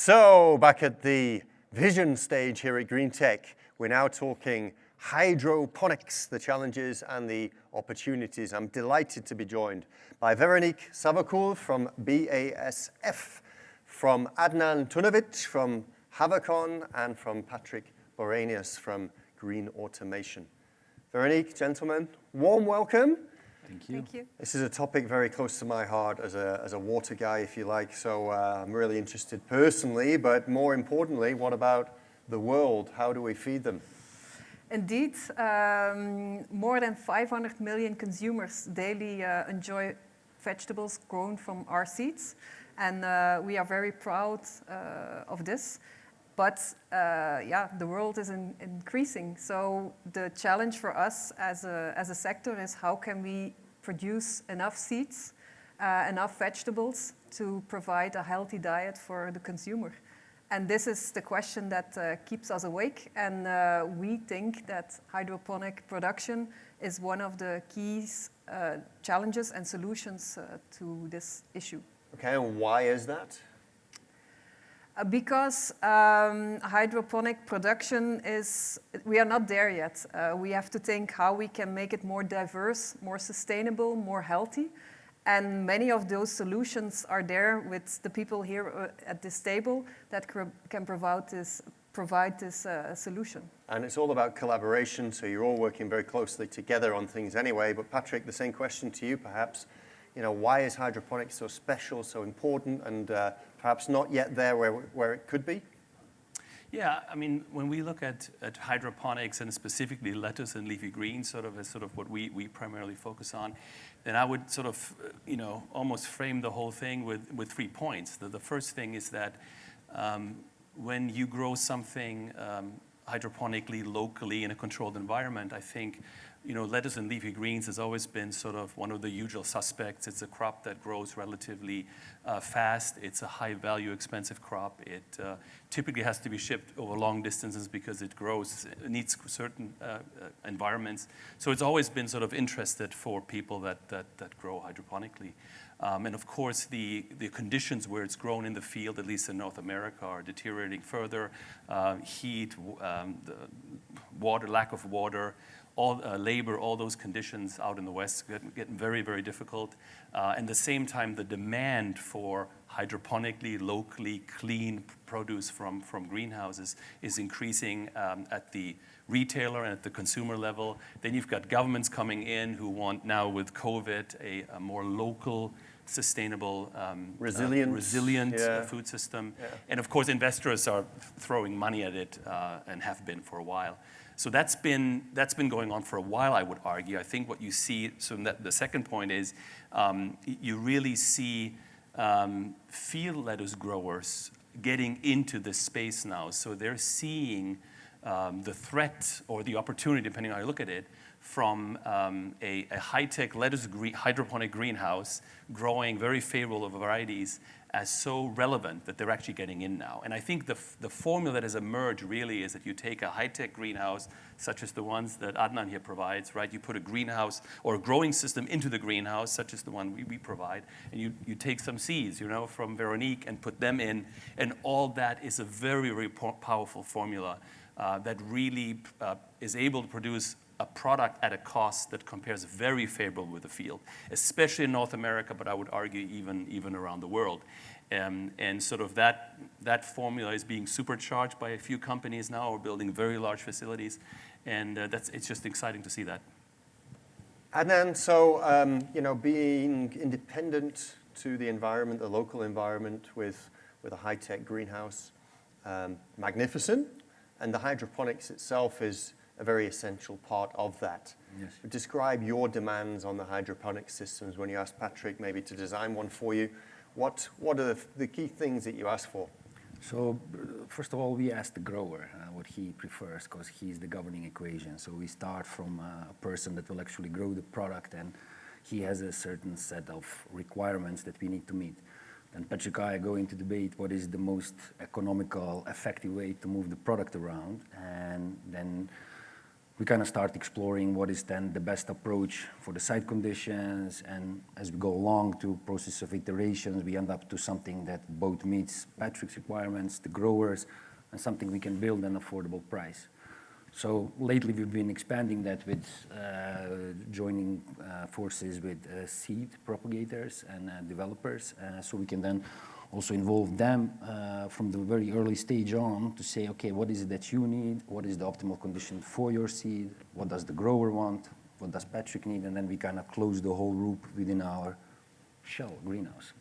So, back at the vision stage here at Green Tech, we're now talking hydroponics, the challenges and the opportunities. I'm delighted to be joined by Veronique Savelkoul from BASF, from Adnan Tunovic from Savelkoul, and from Patrik Borenius from Green Automation. Veronique, gentlemen, warm welcome. Thank you. Thank you. This is a topic very close to my heart as a water guy, if you like, so I'm really interested personally, but more importantly, what about the world? How do we feed them? Indeed, more than 500 million consumers daily enjoy vegetables grown from our seeds, and we are very proud of this. But the world is increasing, so the challenge for us as a sector is how can we produce enough seeds, enough vegetables to provide a healthy diet for the consumer. And this is the question that keeps us awake, and we think that hydroponic production is one of the key challenges and solutions to this issue. Okay, and why is that? Because hydroponic production we are not there yet. We have to think how we can make it more diverse, more sustainable, more healthy. And many of those solutions are there with the people here at this table that can provide this solution. And it's all about collaboration, so you're all working very closely together on things anyway. But Patrik, the same question to you perhaps. You know, why is hydroponics so special, so important, and perhaps not yet there where it could be? Yeah, I mean, when we look at hydroponics and specifically lettuce and leafy greens, sort of what we primarily focus on, then I would sort of, almost frame the whole thing with 3 points. The first thing is that when you grow something hydroponically, locally, in a controlled environment, I think, lettuce and leafy greens has always been sort of one of the usual suspects. It's a crop that grows relatively fast. It's a high-value, expensive crop. It typically has to be shipped over long distances because it needs certain environments. So it's always been sort of interested for people that grow hydroponically. And of course, the conditions where it's grown in the field, at least in North America, are deteriorating further. Heat, the water, lack of water, labor, all those conditions out in the West getting very, very difficult. And at the same time, the demand for hydroponically, locally clean produce from greenhouses is increasing at the retailer and at the consumer level. Then you've got governments coming in who want now with COVID a more local, sustainable, resilient food system. Yeah. And of course, investors are throwing money at it and have been for a while. So that's been going on for a while, I would argue. I think what you see, so the second point is you really see field lettuce growers getting into this space now. So they're seeing the threat or the opportunity, depending on how you look at it, from a high-tech lettuce hydroponic greenhouse growing very favorable varieties as so relevant that they're actually getting in now. And I think the formula that has emerged really is that you take a high-tech greenhouse, such as the ones that Adnan here provides, right? You put a greenhouse or a growing system into the greenhouse, such as the one we provide, and you take some seeds, from Veronique and put them in, and all that is a very, very powerful formula that really is able to produce a product at a cost that compares very favorable with the field, especially in North America, but I would argue even around the world. And sort of that formula is being supercharged by a few companies now who are building very large facilities, and it's just exciting to see that. Adnan, so being independent to the environment, the local environment with a high-tech greenhouse, magnificent, and the hydroponics itself is a very essential part of that. Yes. Describe your demands on the hydroponic systems when you ask Patrik maybe to design one for you. What are the key things that you ask for? So first of all, we ask the grower what he prefers, because he's the governing equation. So we start from a person that will actually grow the product, and he has a certain set of requirements that we need to meet. And Patrik and I are going to debate what is the most economical, effective way to move the product around, and then we kind of start exploring what is then the best approach for the site conditions, and as we go along to process of iterations, we end up to something that both meets Patrik's requirements, the growers, and something we can build at an affordable price. So lately we've been expanding that with joining forces with seed propagators and developers, so we can then also involve them from the very early stage on to say, okay, what is it that you need? What is the optimal condition for your seed? What does the grower want? What does Patrik need? And then we kind of close the whole loop within our shell greenhouse.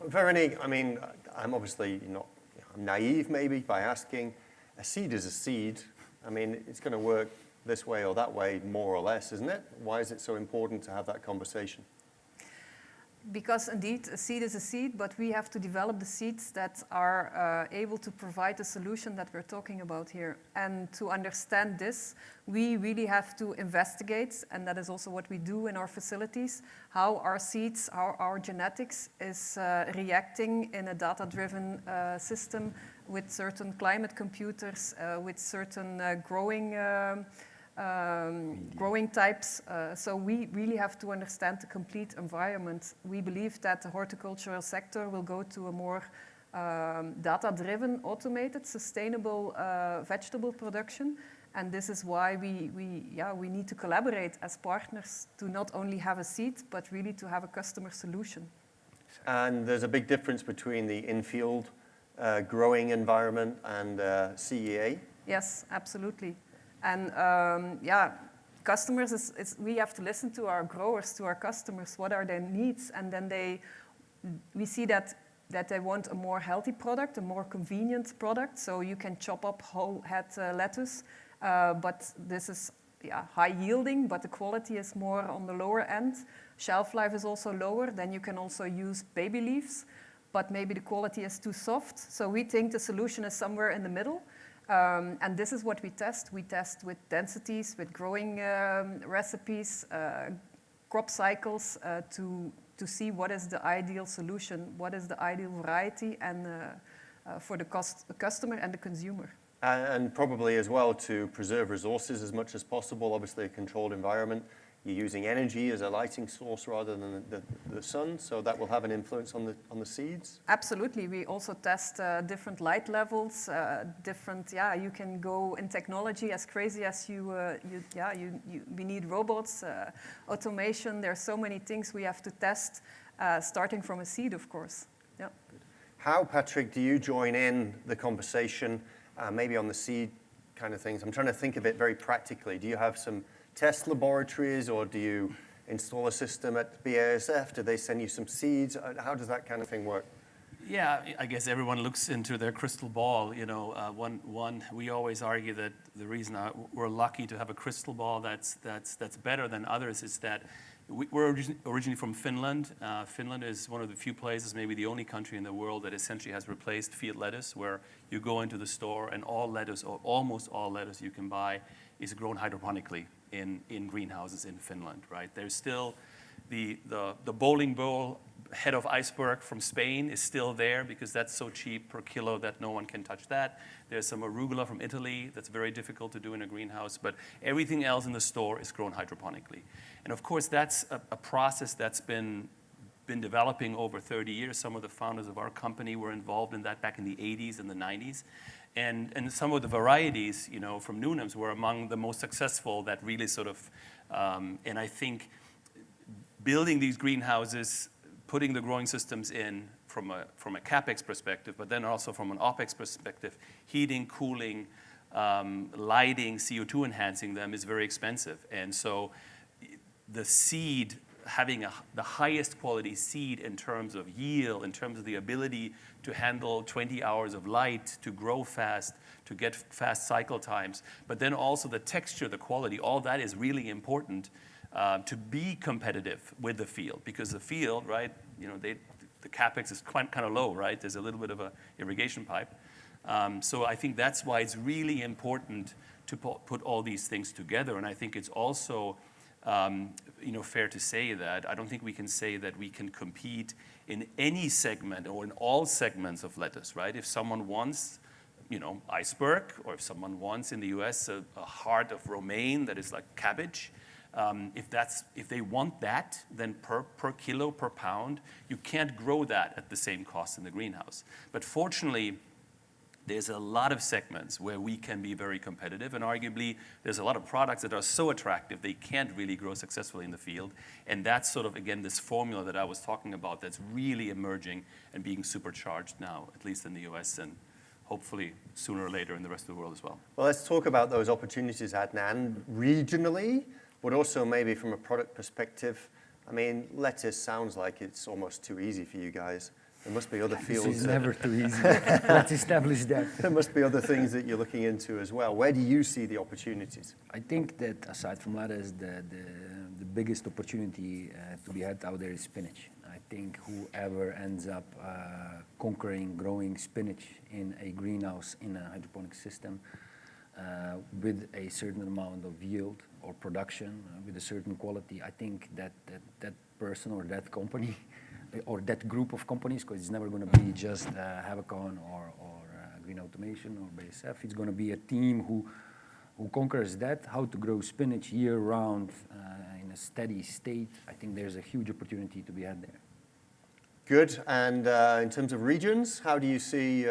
Veronique, I mean, I'm obviously not, I'm naive maybe by asking, a seed is a seed. I mean, it's going to work this way or that way, more or less, isn't it? Why is it so important to have that conversation? Because indeed, a seed is a seed, but we have to develop the seeds that are able to provide the solution that we're talking about here. And to understand this, we really have to investigate, and that is also what we do in our facilities, how our seeds, how our genetics is reacting in a data-driven system with certain climate computers, with certain growing types. So we really have to understand the complete environment. We believe that the horticultural sector will go to a more data-driven, automated, sustainable vegetable production. And this is why we need to collaborate as partners to not only have a seed, but really to have a customer solution. And there's a big difference between the in-field growing environment and CEA? Yes, absolutely. And customers, we have to listen to our growers, to our customers, what are their needs, and then we see that they want a more healthy product, a more convenient product, so you can chop up whole head lettuce, but this is high yielding, but the quality is more on the lower end. Shelf life is also lower, then you can also use baby leaves, but maybe the quality is too soft, so we think the solution is somewhere in the middle. And this is what we test. We test with densities, with growing recipes, crop cycles, to see what is the ideal solution, what is the ideal variety, and for the customer and the consumer. And probably as well to preserve resources as much as possible. Obviously, a controlled environment. You're using energy as a lighting source rather than the sun, so that will have an influence on the seeds? Absolutely. We also test different light levels, you can go in technology as crazy as we need robots, automation. There are so many things we have to test, starting from a seed, of course. Yeah. How, Patrik, do you join in the conversation, maybe on the seed kind of things? I'm trying to think of it very practically. Do you have some test laboratories, or do you install a system at BASF? Do they send you some seeds? How does that kind of thing work? Yeah, I guess everyone looks into their crystal ball. You know, we always argue that the reason we're lucky to have a crystal ball that's better than others is that we're originally from Finland. Finland is one of the few places, maybe the only country in the world, that essentially has replaced field lettuce, where you go into the store and all lettuce, or almost all lettuce you can buy, is grown hydroponically in greenhouses in Finland, right? There's still the bowling ball head of iceberg from Spain is still there because that's so cheap per kilo that no one can touch that. There's some arugula from Italy that's very difficult to do in a greenhouse, but everything else in the store is grown hydroponically. And of course, that's a process that's been developing over 30 years. Some of the founders of our company were involved in that back in the 80s and the 90s. And some of the varieties, you know, from Nunhems were among the most successful that really sort of, and I think building these greenhouses, putting the growing systems in from a CapEx perspective, but then also from an OpEx perspective, heating, cooling, lighting, CO2 enhancing them is very expensive. And so the seed, having the highest quality seed in terms of yield, in terms of the ability to handle 20 hours of light, to grow fast, to get fast cycle times, but then also the texture, the quality, all that is really important to be competitive with the field, because the field, right, you know, the capex is kind of low, right? There's a little bit of a irrigation pipe. So I think that's why it's really important to put all these things together. And I think it's also you know, fair to say that I don't think we can say that we can compete in any segment or in all segments of lettuce, right? If someone wants iceberg, or if someone wants in the US a heart of romaine that is like cabbage, if they want that, then per kilo, per pound, you can't grow that at the same cost in the greenhouse. But fortunately, there's a lot of segments where we can be very competitive, and arguably there's a lot of products that are so attractive they can't really grow successfully in the field. And that's sort of, again, this formula that I was talking about that's really emerging and being supercharged now, at least in the US, and hopefully sooner or later in the rest of the world as well. Well, let's talk about those opportunities, Adnan, regionally, but also maybe from a product perspective. I mean, lettuce sounds like it's almost too easy for you guys. There must be other fields. This is never too easy. Let's establish that. There must be other things that you're looking into as well. Where do you see the opportunities? I think that aside from lettuce, the biggest opportunity to be had out there is spinach. I think whoever ends up conquering growing spinach in a greenhouse in a hydroponic system with a certain amount of yield or production with a certain quality, I think that person or that company or that group of companies, because it's never going to be just Savelkoul or Green Automation or BASF. It's going to be a team who conquers that, how to grow spinach year-round in a steady state. I think there's a huge opportunity to be had there. Good. And in terms of regions, how do you see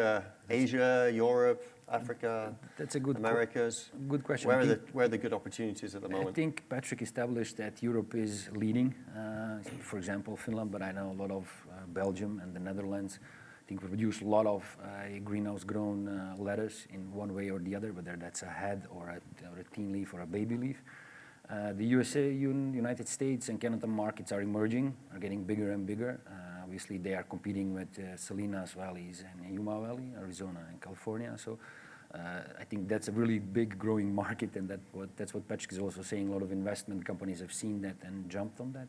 Asia, Europe, Africa, that's a good Americas? Good question. Where are the good opportunities at the moment? I think Patrik established that Europe is leading. For example, Finland, but I know a lot of Belgium and the Netherlands. I think we produce a lot of greenhouse-grown lettuce in one way or the other, whether that's a head or a teen leaf or a baby leaf. The USA, United States, and Canada markets are emerging, are getting bigger and bigger. Obviously, they are competing with Salinas Valleys and Yuma Valley, Arizona and California. So I think that's a really big growing market, and that's what Patrik is also saying. A lot of investment companies have seen that and jumped on that.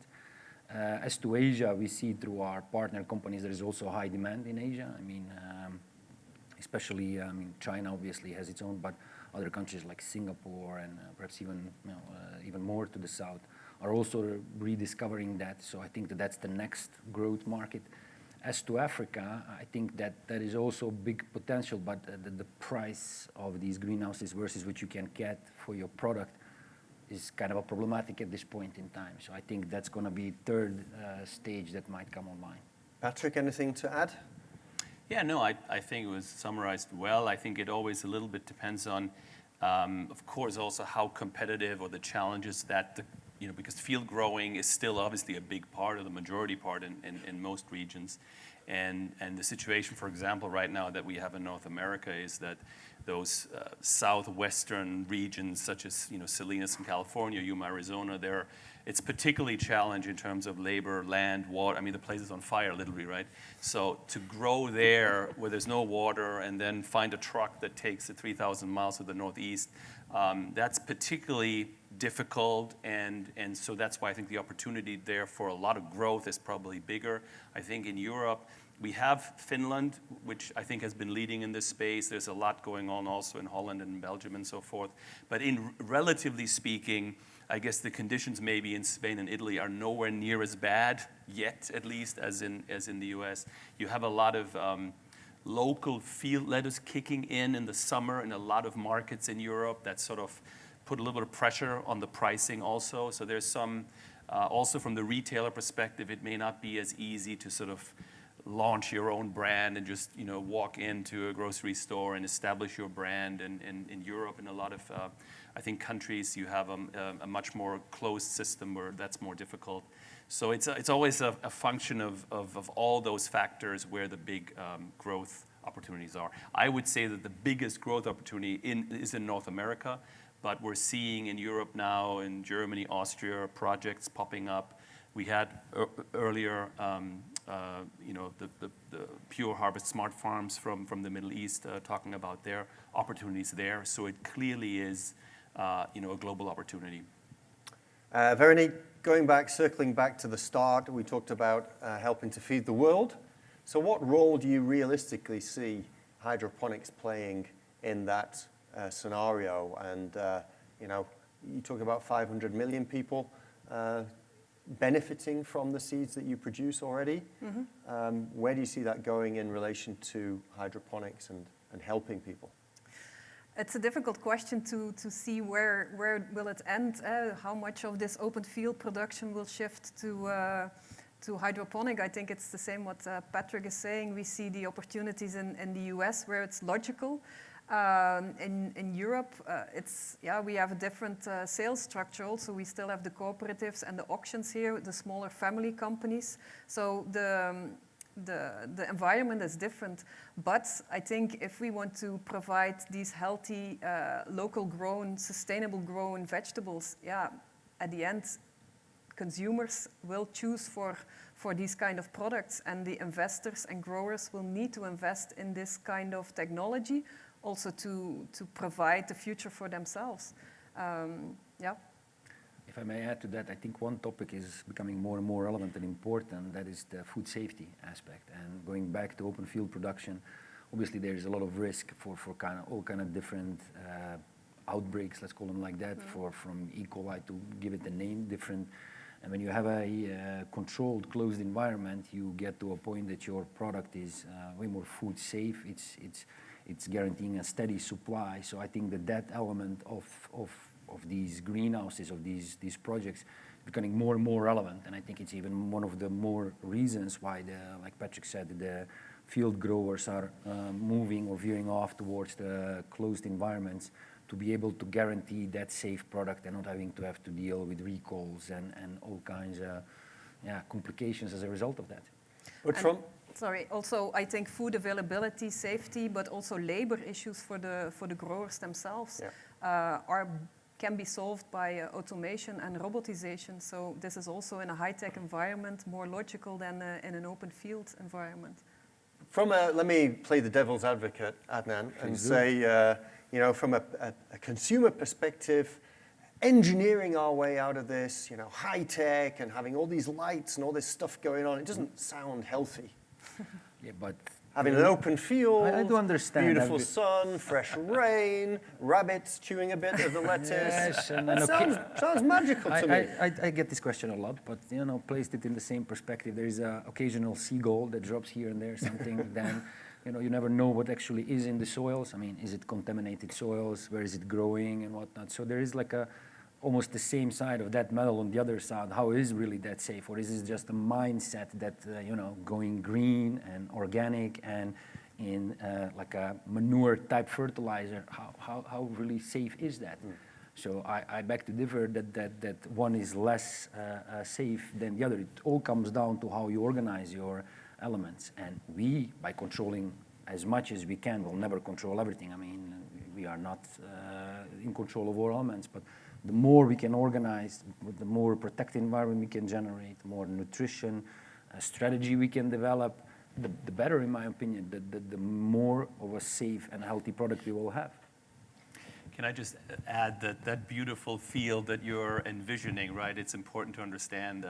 As to Asia, we see through our partner companies there is also high demand in Asia. I mean, especially China obviously has its own, but other countries like Singapore and perhaps even more to the south are also rediscovering that. So I think that's the next growth market. As to Africa, I think that is also big potential, but the price of these greenhouses versus what you can get for your product is kind of a problematic at this point in time. So I think that's going to be third stage that might come online. Patrik, anything to add? Yeah, no, I think it was summarized well. I think it always a little bit depends on, of course, also how competitive or the challenges that because field growing is still obviously a big part of the majority part in most regions. And the situation, for example, right now that we have in North America is that those southwestern regions such as Salinas in California, Yuma, Arizona, it's particularly challenged in terms of labor, land, water. I mean, the place is on fire literally, right? So to grow there where there's no water and then find a truck that takes it 3,000 miles to the northeast, that's particularly difficult, and so that's why I think the opportunity there for a lot of growth is probably bigger. I think in Europe, we have Finland, which I think has been leading in this space. There's a lot going on also in Holland and Belgium and so forth. But in relatively speaking, I guess the conditions maybe in Spain and Italy are nowhere near as bad yet, at least, as in the US. You have a lot of local field lettuce kicking in the summer in a lot of markets in Europe that sort of put a little bit of pressure on the pricing also. So there's some, also from the retailer perspective, it may not be as easy to sort of launch your own brand and just walk into a grocery store and establish your brand. And in Europe, in a lot of I think countries, you have a much more closed system where that's more difficult. So it's always a function of all those factors where the big growth opportunities are. I would say that the biggest growth opportunity is in North America, but we're seeing in Europe now, in Germany, Austria, projects popping up. We had earlier, the Pure Harvest Smart Farms from the Middle East talking about their opportunities there. So it clearly is, a global opportunity. Veronique, circling back to the start, we talked about helping to feed the world. So what role do you realistically see hydroponics playing in that scenario? And, you talk about 500 million people benefiting from the seeds that you produce already. Mm-hmm. Where do you see that going in relation to hydroponics and helping people? It's a difficult question to see where will it end. How much of this open field production will shift to hydroponic? I think it's the same what Patrik is saying. We see the opportunities in the US where it's logical. In Europe, we have a different sales structure also. We still have the cooperatives and the auctions here, the smaller family companies. So the environment is different. But I think if we want to provide these healthy, local grown, sustainable grown vegetables, at the end, consumers will choose for these kind of products, and the investors and growers will need to invest in this kind of technology also to provide the future for themselves. If I may add to that, I think one topic is becoming more and more relevant and important, that is the food safety aspect. And going back to open field production, obviously there is a lot of risk for all kind of different outbreaks, let's call them like that, from E. coli, to give it a name, different. And when you have a controlled, closed environment, you get to a point that your product is way more food safe. It's guaranteeing a steady supply. So I think that element of these greenhouses, of these projects, is becoming more and more relevant. And I think it's even one of the more reasons why, like Patrik said, the field growers are moving or veering off towards the closed environments, to be able to guarantee that safe product and not having to have to deal with recalls and all kinds of complications as a result of that. But also I think food availability, safety, but also labor issues for the growers themselves can be solved by automation and robotization. So this is also in a high-tech environment more logical than in an open field environment. Let me play the devil's advocate, Adnan, and say, from a consumer perspective, engineering our way out of this, high tech and having all these lights and all this stuff going on, it doesn't sound healthy. Yeah, but having an open field, I do understand beautiful sun, fresh rain, rabbits chewing a bit of the lettuce. Yes, and sounds magical to me. I get this question a lot, but placed it in the same perspective. There is an occasional seagull that drops here and there, something. Then you never know what actually is in the soils. I mean, is it contaminated soils? Where is it growing and whatnot? So there is like almost the same side of that medal on the other side. How is really that safe? Or is it just a mindset that, going green and organic and in like a manure type fertilizer, how really safe is that? So I beg to differ that one is less safe than the other. It all comes down to how you organize your elements. And we, by controlling as much as we can, will never control everything. I mean, we are not in control of all elements, but the more we can organize, the more protected environment we can generate, more nutrition strategy we can develop, the better, in my opinion, the more of a safe and healthy product we will have. Can I just add that beautiful field that you're envisioning, right? It's important to understand,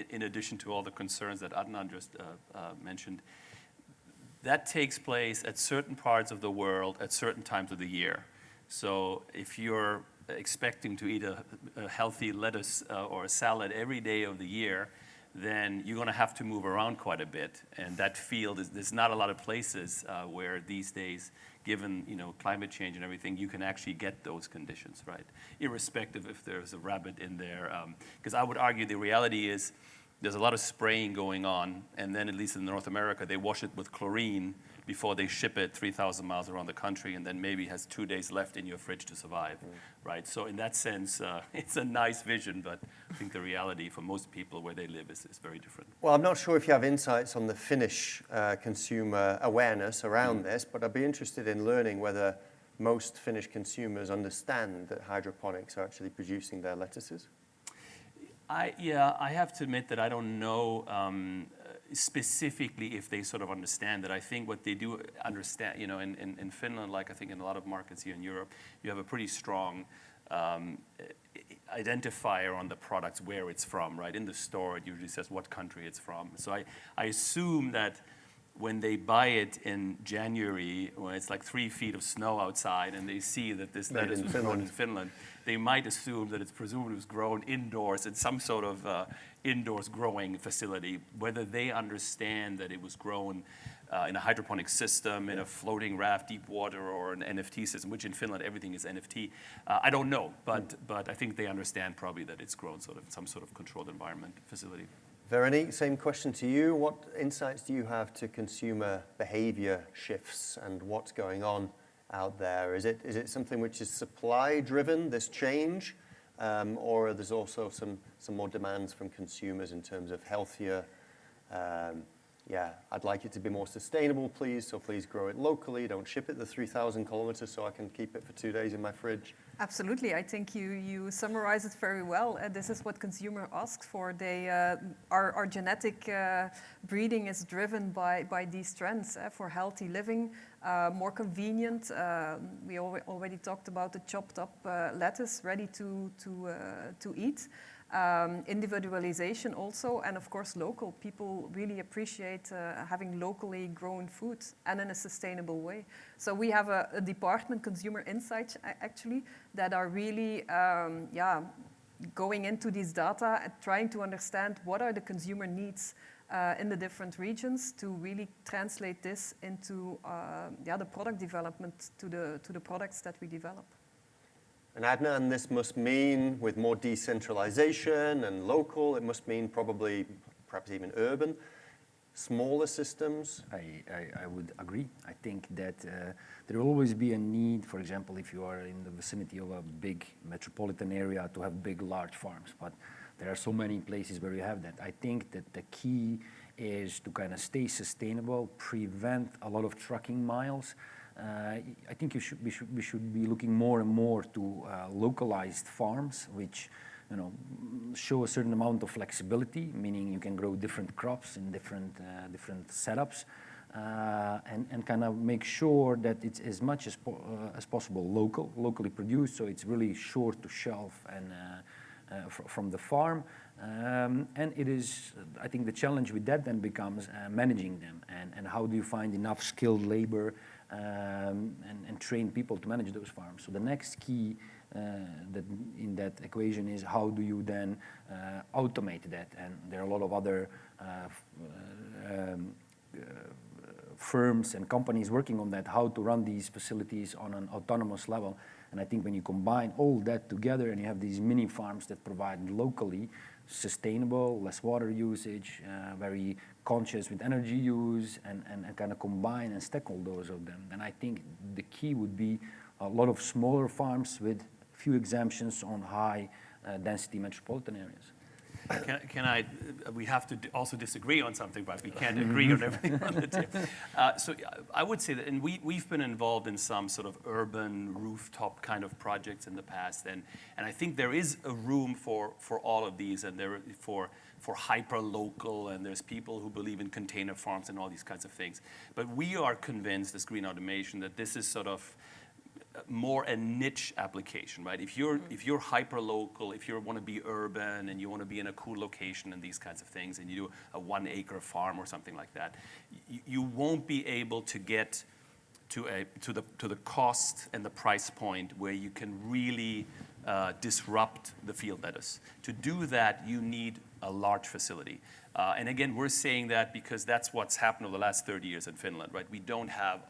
in addition to all the concerns that Adnan just mentioned, that takes place at certain parts of the world at certain times of the year. So if you're expecting to eat a healthy lettuce or a salad every day of the year, then you're going to have to move around quite a bit. And that field, there's not a lot of places where these days, given climate change and everything, you can actually get those conditions, right? Irrespective if there's a rabbit in there. Because I would argue the reality is there's a lot of spraying going on, and then at least in North America, they wash it with chlorine before they ship it 3,000 miles around the country, and then maybe has 2 days left in your fridge to survive, right? So in that sense, it's a nice vision, but I think the reality for most people where they live is very different. Well, I'm not sure if you have insights on the Finnish consumer awareness around this, but I'd be interested in learning whether most Finnish consumers understand that hydroponics are actually producing their lettuces. I have to admit that I don't know specifically if they sort of understand it. I think what they do understand, in Finland, like I think in a lot of markets here in Europe, you have a pretty strong identifier on the products where it's from, right? In the store, it usually says what country it's from. So I assume that when they buy it in January, when it's like 3 feet of snow outside, and they see that this lettuce was grown in Finland, they might assume that it's presumably was grown indoors in some sort of indoors growing facility. Whether they understand that it was grown in a hydroponic system, in a floating raft, deep water, or an NFT system, which in Finland everything is NFT. I don't know, but I think they understand probably that it's grown sort of in some sort of controlled environment facility. Veronique, same question to you. What insights do you have to consumer behavior shifts and what's going on out there? Is it something which is supply driven, this change, or there's also some more demands from consumers in terms of healthier, I'd like it to be more sustainable, please, so please grow it locally, don't ship it the 3,000 kilometers so I can keep it for 2 days in my fridge. Absolutely, I think you summarize it very well. This is what consumer asks for. Our genetic breeding is driven by these trends for healthy living, more convenient. We already talked about the chopped up lettuce ready to eat. Individualization also, and of course local. People really appreciate having locally grown food and in a sustainable way. So we have a department, consumer insights actually, that are really going into these data and trying to understand what are the consumer needs in the different regions to really translate this into the product development to the products that we develop. And Adnan, this must mean, with more decentralization and local, it must mean probably, perhaps even urban, smaller systems. I would agree. I think that there will always be a need, for example, if you are in the vicinity of a big metropolitan area, to have big, large farms. But there are so many places where you have that. I think that the key is to kind of stay sustainable, prevent a lot of trucking miles. I think we should be looking more and more to localized farms, which show a certain amount of flexibility, meaning you can grow different crops in different setups, and kind of make sure that it's as much as possible locally produced, so it's really short to shelf and from the farm. And it is, I think the challenge with that then becomes managing them, and how do you find enough skilled labor and train people to manage those farms. So the next key that in that equation is how do you then automate that, and there are a lot of other firms and companies working on that, how to run these facilities on an autonomous level. And I think when you combine all that together and you have these mini farms that provide locally sustainable, less water usage, very conscious with energy use, and kind of combine and stack all those of them, then I think the key would be a lot of smaller farms with few exemptions on high density metropolitan areas. We have to also disagree on something, but we can't agree on everything on the table. So I would say that, and we've been involved in some sort of urban rooftop kind of projects in the past, and I think there is a room for all of these, and there for hyper local, and there's people who believe in container farms and all these kinds of things. But we are convinced as Green Automation that this is sort of more a niche application, right? If you're hyper local, if you want to be urban and you want to be in a cool location and these kinds of things, and you do a 1 acre farm or something like that, you won't be able to get to the cost and the price point where you can really disrupt the field lettuce. To do that, you need a large facility. And again, we're saying that because that's what's happened over the last 30 years in Finland, right? We don't have,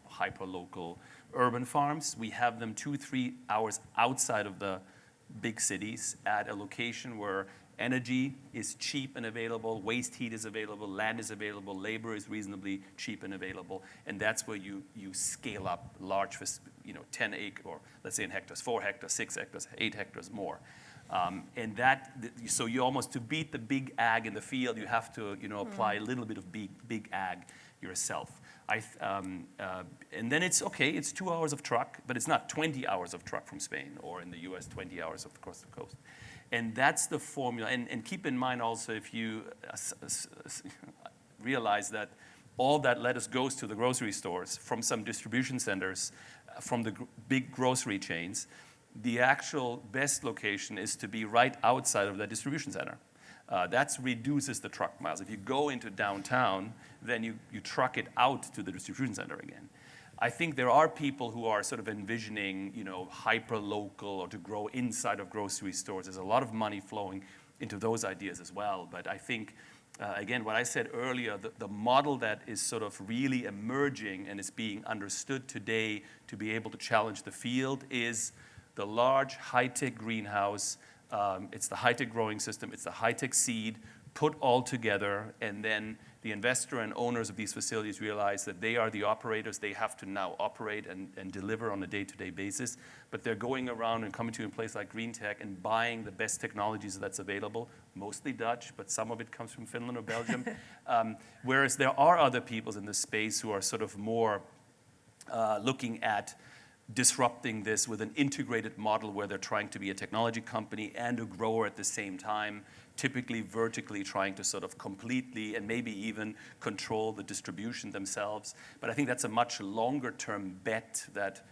hyper local urban farms. We have them 2-3 hours outside of the big cities at a location where energy is cheap and available, waste heat is available, land is available, labor is reasonably cheap and available, and that's where you scale up large, 10 acre, or let's say in hectares, 4 hectares, 6 hectares, 8 hectares more. And so you almost, to beat the big ag in the field, you have to apply a little bit of big ag yourself. And then it's okay, it's 2 hours of truck, but it's not 20 hours of truck from Spain, or in the US, 20 hours across the coast. And that's the formula. And keep in mind also, if you realize that all that lettuce goes to the grocery stores from some distribution centers, from the big grocery chains, the actual best location is to be right outside of that distribution center. That reduces the truck miles. If you go into downtown, then you truck it out to the distribution center again. I think there are people who are sort of envisioning, hyper local, or to grow inside of grocery stores. There's a lot of money flowing into those ideas as well. But I think again, what I said earlier, the model that is sort of really emerging and is being understood today to be able to challenge the field is the large high-tech greenhouse. It's the high-tech growing system. It's the high-tech seed put all together, and then the investor and owners of these facilities realize that they are the operators. They have to now operate and deliver on a day-to-day basis. But they're going around and coming to a place like Green Tech and buying the best technologies that's available, mostly Dutch, but some of it comes from Finland or Belgium. Whereas there are other people in the space who are sort of more looking at disrupting this with an integrated model where they're trying to be a technology company and a grower at the same time, typically vertically trying to sort of completely and maybe even control the distribution themselves. But I think that's a much longer term bet that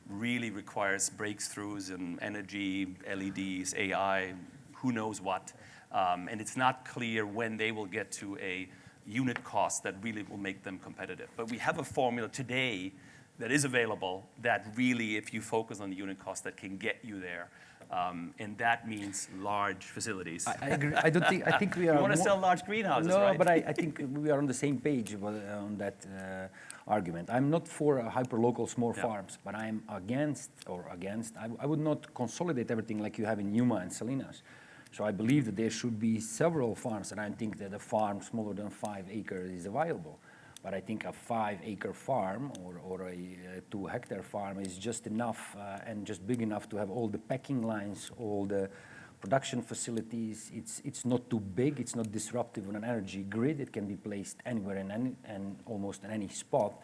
really requires breakthroughs in energy, LEDs, AI, who knows what. And it's not clear when they will get to a unit cost that really will make them competitive. But we have a formula today that is available that really, if you focus on the unit cost, that can get you there. And that means large facilities. I agree. I think we are. You want to sell large greenhouses, no, right? but I think we are on the same page on that argument. I'm not for hyper-local small farms, but I'm against. I would not consolidate everything like you have in Yuma and Salinas. So I believe that there should be several farms, and I think that a farm smaller than 5 acres is available. But I think a 5-acre farm or a 2-hectare farm is just enough and just big enough to have all the packing lines, all the production facilities. It's not too big. It's not disruptive on an energy grid. It can be placed anywhere and almost in any spot.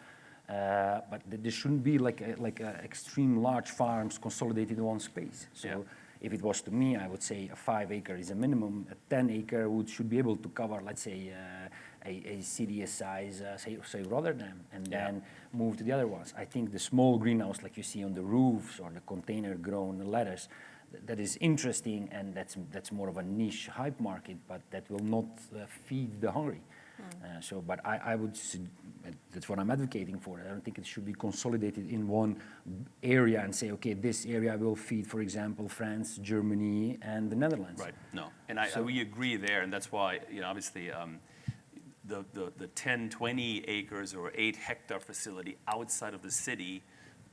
But there shouldn't be like extreme large farms consolidated in one space. So if it was to me, I would say a 5-acre is a minimum. A 10-acre should be able to cover, let's say, a city size, say Rotterdam, and then move to the other ones. I think the small greenhouse, like you see on the roofs or the container-grown lettuce, that is interesting, and that's more of a niche hype market, but that will not feed the hungry. But I would, that's what I'm advocating for. I don't think it should be consolidated in one area and say, okay, this area will feed, for example, France, Germany, and the Netherlands. Right. No, and we agree there, and that's why, obviously, the 10, 20 acres or 8-hectare facility outside of the city,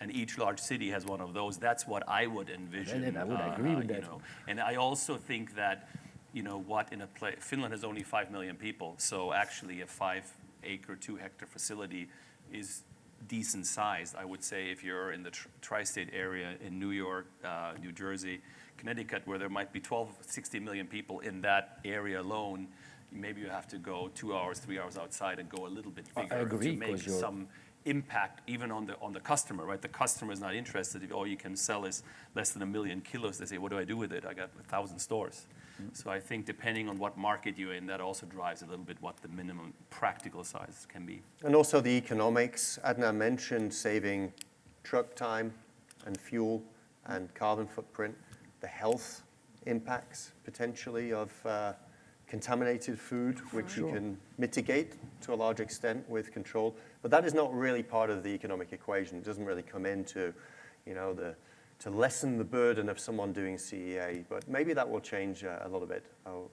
and each large city has one of those. That's what I would envision. And I would agree with that. And I also think that, Finland has only 5 million people, so actually a 5-acre, 2-hectare facility is decent sized. I would say if you're in the tri-state area in New York, New Jersey, Connecticut, where there might be 60 million people in that area alone, maybe you have to go 2 hours, 3 hours outside and go a little bit bigger to make some impact even on the customer, right? The customer is not interested if all you can sell is less than 1 million kilos. They say, what do I do with it? I got 1,000 stores. So I think depending on what market you're in, that also drives a little bit what the minimum practical size can be. And also the economics. Adnan mentioned saving truck time and fuel and carbon footprint, the health impacts potentially of contaminated food, which you can mitigate to a large extent with control. But that is not really part of the economic equation. It doesn't really come into, to lessen the burden of someone doing CEA. But maybe that will change a little bit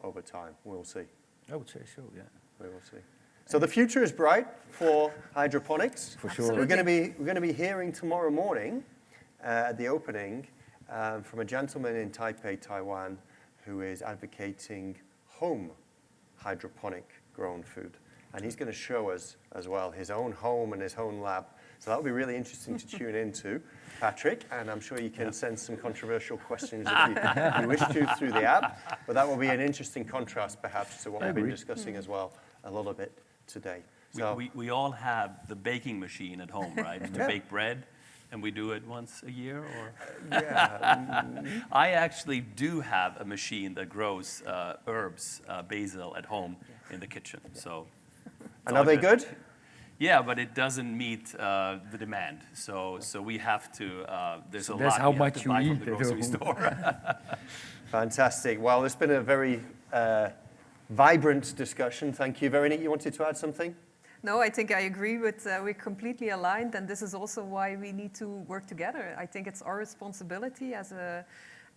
over time. We'll see. I would say so, yeah. We will see. So the future is bright for hydroponics. For sure. We're going to be hearing tomorrow morning at the opening from a gentleman in Taipei, Taiwan, who is advocating home hydroponic grown food. And he's going to show us as well his own home and his own lab. So that'll be really interesting to tune into, Patrik. And I'm sure you can send some controversial questions if you wish to through the app. But that will be an interesting contrast perhaps to what we've been discussing as well a little bit today. So We all have the baking machine at home, right? To bake bread. And we do it once a year, or? I actually do have a machine that grows herbs, basil, at home in the kitchen. So. And are they good? Yeah, but it doesn't meet the demand. So we have to. There's a lot. That's how much you buy eat from the grocery store. Fantastic. Well, it's been a very vibrant discussion. Thank you. Veronique, you wanted to add something? No, I think I agree with, we're completely aligned, and this is also why we need to work together. I think it's our responsibility as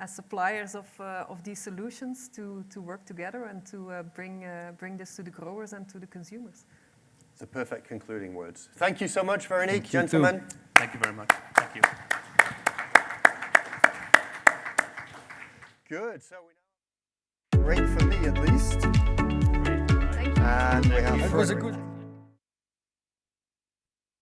as suppliers of these solutions to work together and to bring this to the growers and to the consumers. It's a perfect concluding words. Thank you so much, Veronique, Thank you gentlemen. Thank you very much. Thank you. Good. So we now great for me at least. Thank you. And we have That was a Frederick. good.